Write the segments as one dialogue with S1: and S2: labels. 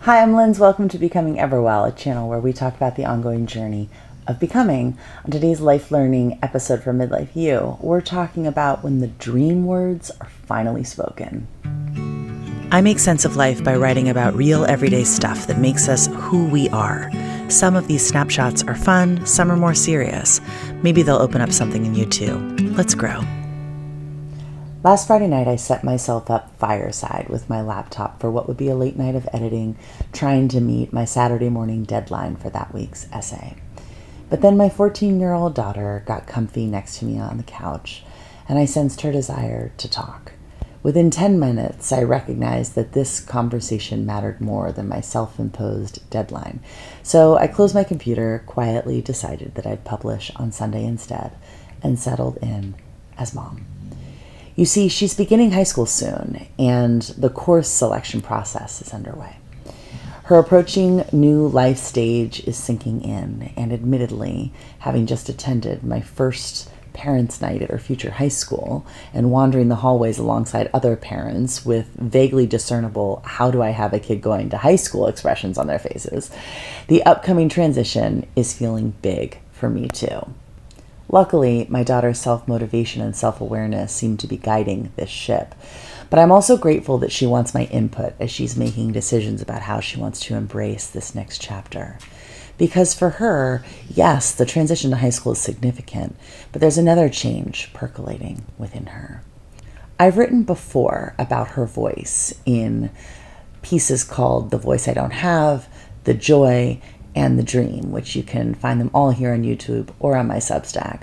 S1: Hi, I'm Linz. Welcome to Becoming Everwell, a channel where we talk about the ongoing journey of becoming. On today's Life Learning episode for Midlife You, we're talking about when the dream words are finally spoken. I make sense of life by writing about real everyday stuff that makes us who we are. Some of these snapshots are fun, some are more serious. Maybe they'll open up something in you too. Let's grow. Last Friday night, I set myself up fireside with my laptop for what would be a late night of editing, trying to meet my Saturday morning deadline for that week's essay. But then my 14-year-old daughter got comfy next to me on the couch, and I sensed her desire to talk. Within 10 minutes, I recognized that this conversation mattered more than my self-imposed deadline. So I closed my computer, quietly decided that I'd publish on Sunday instead, and settled in as mom. You see, she's beginning high school soon, and the course selection process is underway. Her approaching new life stage is sinking in, and admittedly, having just attended my first parents' night at her future high school and wandering the hallways alongside other parents with vaguely discernible "how do I have a kid going to high school" expressions on their faces, the upcoming transition is feeling big for me too. Luckily, my daughter's self-motivation and self-awareness seem to be guiding this ship. But I'm also grateful that she wants my input as she's making decisions about how she wants to embrace this next chapter. Because for her, yes, the transition to high school is significant, but there's another change percolating within her. I've written before about her voice in pieces called "The Voice I Don't Have," "The Joy," and "The Dream," which you can find them all here on YouTube or on my Substack.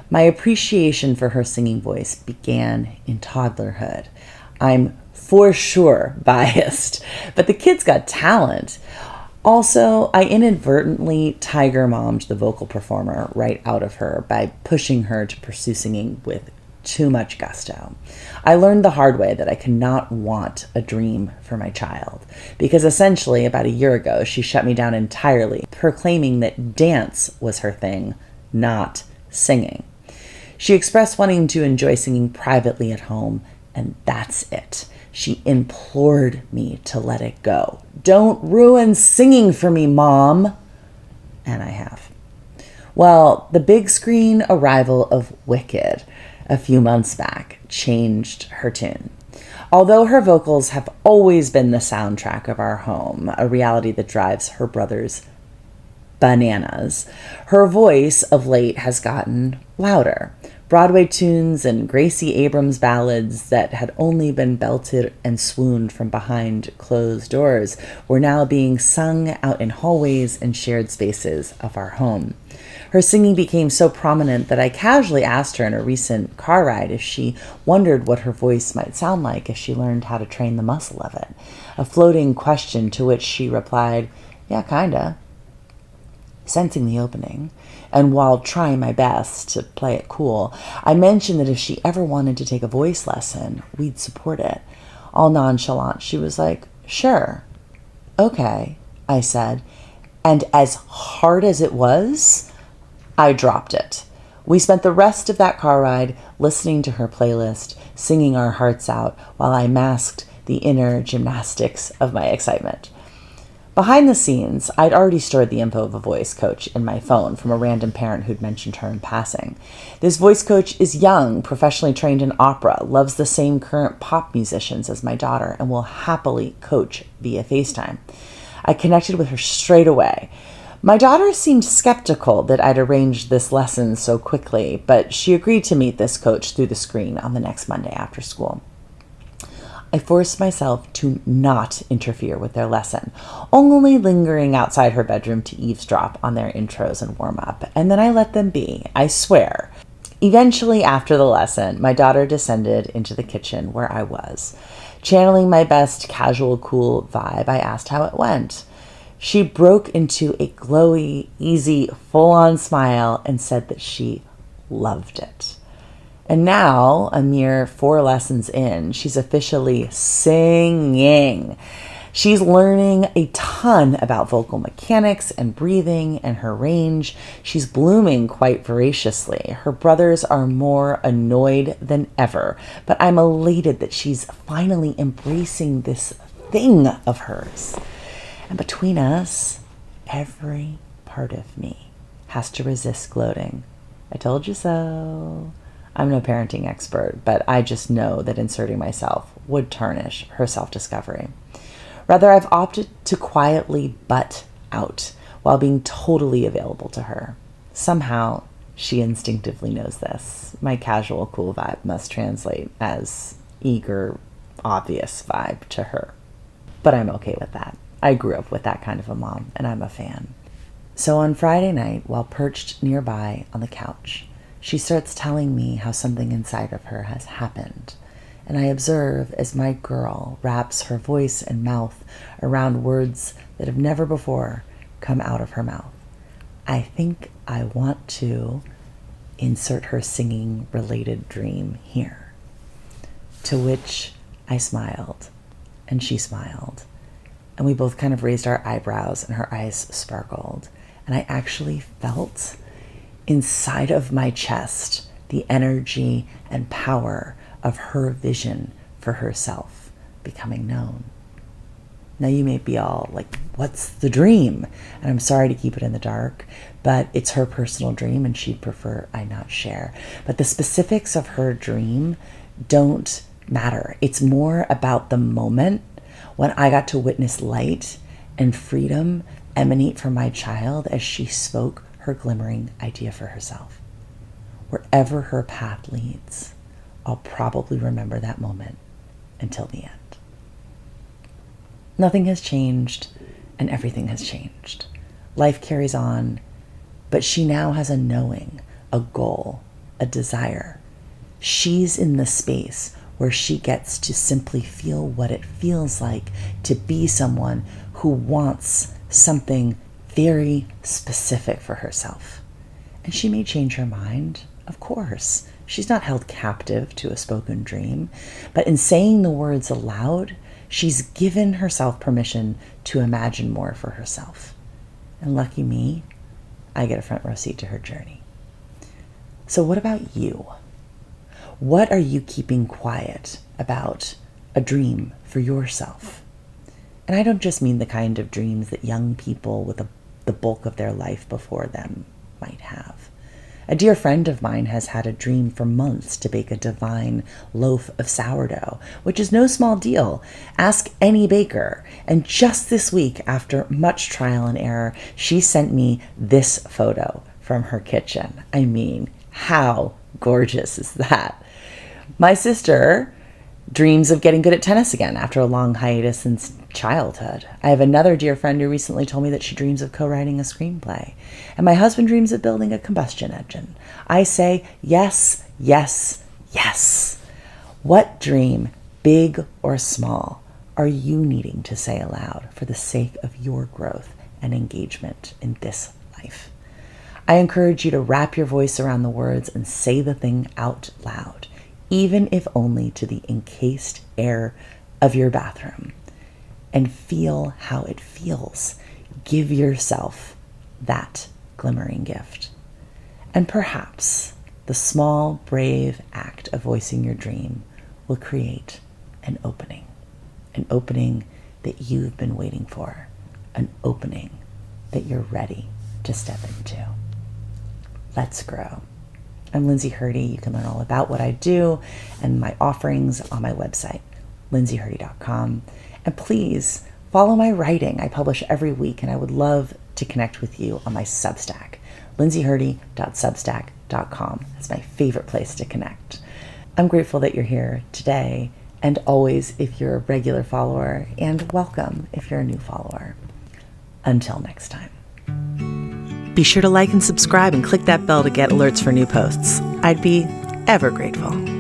S1: My appreciation for her singing voice began in toddlerhood. I'm for sure biased, but the kid's got talent. Also, I inadvertently tiger mommed the vocal performer right out of her by pushing her to pursue singing with too much gusto. I learned the hard way that I cannot want a dream for my child, because essentially about a year ago she shut me down entirely, proclaiming that dance was her thing, not singing. She expressed wanting to enjoy singing privately at home, and that's it. She implored me to let it go. "Don't ruin singing for me, Mom." And I have. Well, the big screen arrival of Wicked a few months back changed her tune. Although her vocals have always been the soundtrack of our home, a reality that drives her brothers bananas, her voice of late has gotten louder. Broadway tunes and Gracie Abrams ballads that had only been belted and swooned from behind closed doors were now being sung out in hallways and shared spaces of our home. Her singing became so prominent that I casually asked her in a recent car ride if she wondered what her voice might sound like if she learned how to train the muscle of it. A floating question to which she replied, "Yeah, kinda." Sensing the opening, and while trying my best to play it cool, I mentioned that if she ever wanted to take a voice lesson, we'd support it. All nonchalant, she was like, "Sure." "Okay," I said, and as hard as it was, I dropped it. We spent the rest of that car ride listening to her playlist, singing our hearts out, while I masked the inner gymnastics of my excitement. Behind the scenes, I'd already stored the info of a voice coach in my phone from a random parent who'd mentioned her in passing. This voice coach is young, professionally trained in opera, loves the same current pop musicians as my daughter, and will happily coach via FaceTime. I connected with her straight away. My daughter seemed skeptical that I'd arranged this lesson so quickly, but she agreed to meet this coach through the screen on the next Monday after school. I forced myself to not interfere with their lesson, only lingering outside her bedroom to eavesdrop on their intros and warm-up, and then I let them be, I swear. Eventually, after the lesson, my daughter descended into the kitchen where I was. Channeling my best casual, cool vibe, I asked how it went. She broke into a glowy, easy, full-on smile and said that she loved it. And now, a mere 4 lessons in, she's officially singing. She's learning a ton about vocal mechanics and breathing and her range. She's blooming quite voraciously. Her brothers are more annoyed than ever, but I'm elated that she's finally embracing this thing of hers. And between us, every part of me has to resist gloating. I told you so. I'm no parenting expert, but I just know that inserting myself would tarnish her self-discovery. Rather, I've opted to quietly butt out while being totally available to her. Somehow, she instinctively knows this. My casual, cool vibe must translate as eager, obvious vibe to her. But I'm okay with that. I grew up with that kind of a mom, and I'm a fan. So on Friday night, while perched nearby on the couch, she starts telling me how something inside of her has happened. And I observe as my girl wraps her voice and mouth around words that have never before come out of her mouth. I think I want to insert her singing related dream here. To which I smiled, and she smiled, and we both kind of raised our eyebrows and her eyes sparkled. And I actually felt inside of my chest the energy and power of her vision for herself becoming known. Now you may be all like, what's the dream? And I'm sorry to keep it in the dark, but it's her personal dream and she'd prefer I not share. But the specifics of her dream don't matter. It's more about the moment when I got to witness light and freedom emanate from my child as she spoke her glimmering idea for herself. Wherever her path leads, I'll probably remember that moment until the end. Nothing has changed and everything has changed. Life carries on, but she now has a knowing, a goal, a desire. She's in the space where she gets to simply feel what it feels like to be someone who wants something very specific for herself. And she may change her mind, of course. She's not held captive to a spoken dream, but in saying the words aloud, she's given herself permission to imagine more for herself. And lucky me, I get a front row seat to her journey. So what about you? What are you keeping quiet about a dream for yourself? And I don't just mean the kind of dreams that young people with the bulk of their life before them might have. A dear friend of mine has had a dream for months to bake a divine loaf of sourdough, which is no small deal. Ask any baker. And just this week, after much trial and error, she sent me this photo from her kitchen. I mean, how gorgeous is that? My sister dreams of getting good at tennis again after a long hiatus since childhood. I have another dear friend who recently told me that she dreams of co-writing a screenplay. And my husband dreams of building a combustion engine. I say, yes, yes, yes. What dream, big or small, are you needing to say aloud for the sake of your growth and engagement in this life? I encourage you to wrap your voice around the words and say the thing out loud, even if only to the encased air of your bathroom, and feel how it feels. Give yourself that glimmering gift. And perhaps the small, brave act of voicing your dream will create an opening that you've been waiting for, an opening that you're ready to step into. Let's grow. I'm Lindsay Hurdy. You can learn all about what I do and my offerings on my website, lindsayhurdy.com. And please follow my writing. I publish every week, and I would love to connect with you on my Substack, lindsayhurdy.substack.com. That's my favorite place to connect. I'm grateful that you're here today, and always if you're a regular follower, and welcome if you're a new follower. Until next time. Be sure to like and subscribe and click that bell to get alerts for new posts. I'd be ever grateful.